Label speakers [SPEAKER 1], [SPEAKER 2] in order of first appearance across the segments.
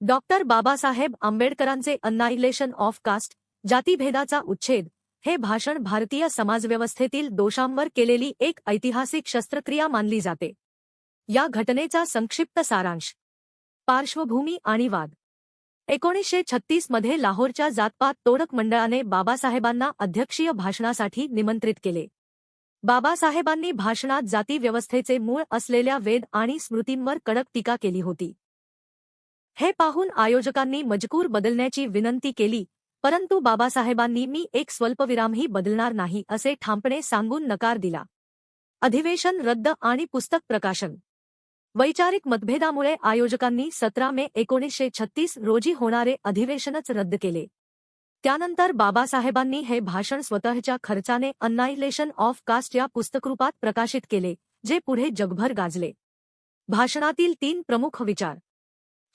[SPEAKER 1] Doctor Babasaheb आंबेडकरांचे अन्नायलेशन of caste, जातीभेदाचा उच्छेद, हे भाषण भारतीय समाजव्यवस्थेतील दोषांवर केलेली एक ऐतिहासिक शस्त्रक्रिया मानली जाते. या घटनेचा संक्षिप्त सारांश. पार्श्वभूमी आणि वाद. 1936 मध्ये लाहोरच्या जातपात तोडक मंडळाने बाबासाहेबांना अध्यक्षीय भाषणासाठी निमंत्रित केले. बाबासाहेबांनी भाषणात जाती व्यवस्थेचे मूळ असलेल्या वेद आणि स्मृतींवर कडक टीका केली होती. हे पाहून आयोजकांनी मजकूर बदलण्याची विनंती केली, परंतु बाबासाहेबांनी मी एक स्वल्पविरामही बदलणार नाही असे ठामपणे सांगून नकार दिला. अधिवेशन रद्द आणि पुस्तक प्रकाशन. वैचारिक मतभेदामुळे आयोजकांनी 17 मे 1936 रोजी होणारे अधिवेशनच रद्द केले. त्यानंतर बाबासाहेबांनी हे भाषण स्वतःच्या खर्चाने अन्नायलेशन ऑफ कास्ट या पुस्तकरूपात प्रकाशित केले, जे पुढे जगभर गाजले. भाषणातील 3 प्रमुख विचार.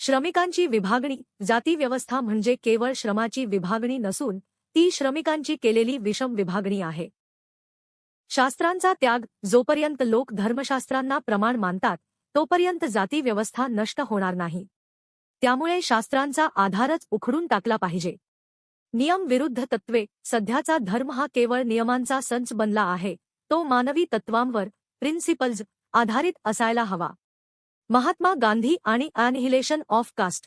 [SPEAKER 1] श्रमिकांची विभागणी. जाती व्यवस्था म्हणजे केवळ श्रमाची विभागणी नसून ती श्रमिकांची केलेली विषम विभागणी आहे. शास्त्रांचा त्याग. जोपर्यंत लोक धर्मशास्त्रांना प्रमाण मानतात तोपर्यंत जाती व्यवस्था नष्ट होणार नाही. त्यामुळे शास्त्रांचा आधारच उखडून टाकला पाहिजे. नियम विरुद्ध तत्त्वे. सध्याचा धर्म हा केवळ नियमांचा संच बनला आहे. तो मानवी तत्वांवर, प्रिन्सिपल्स, आधारित असायला हवा. महात्मा गांधी आणि ॲनिहिलेशन ऑफ कास्ट.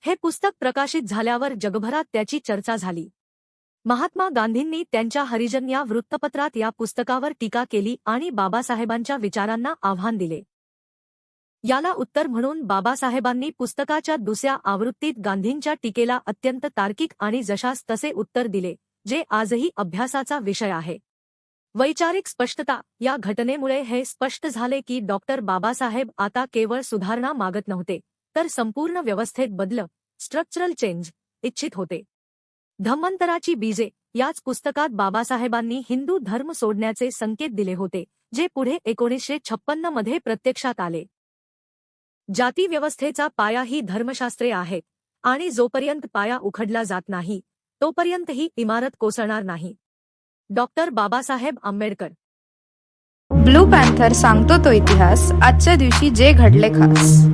[SPEAKER 1] हे पुस्तक प्रकाशित झाल्यावर जगभरात त्याची चर्चा झाली. महात्मा गांधींनी त्यांच्या हरिजन या वृत्तपत्रात या पुस्तकावर टीका केली आणि बाबासाहेबांच्या विचारांना आव्हान दिले. याला उत्तर म्हणून बाबासाहेबांनी पुस्तकाच्या दुसऱ्या आवृत्तीत गांधींच्या टीकेला अत्यंत तार्किक आणि जशास तसे उत्तर दिले, जे आजही अभ्यासाचा विषय आहे. वैचारिक स्पष्टता. या घटनेमुळे हे स्पष्ट झाले की डॉक्टर बाबासाहेब आता केवळ सुधारणा मागत नव्हते, तर संपूर्ण व्यवस्थेत बदल, स्ट्रक्चरल चेंज, इच्छित होते. धम्मांतराची बीजे. याच पुस्तकात बाबासाहेबांनी हिंदू धर्म सोडण्याचे संकेत दिले होते, जे पुढे 1956 मध्ये प्रत्यक्षात आले. जाती व्यवस्थेचा पाया ही धर्मशास्त्रे आहेत आणि जोपर्यंत पाया उखडला जात नाही तोपर्यंत ही इमारत कोसळणार नाही. Doctor Babasaheb Ambedkar.
[SPEAKER 2] Blue panther सांगतो तो इतिहास, आजच्या दिवशी जे घडले खास.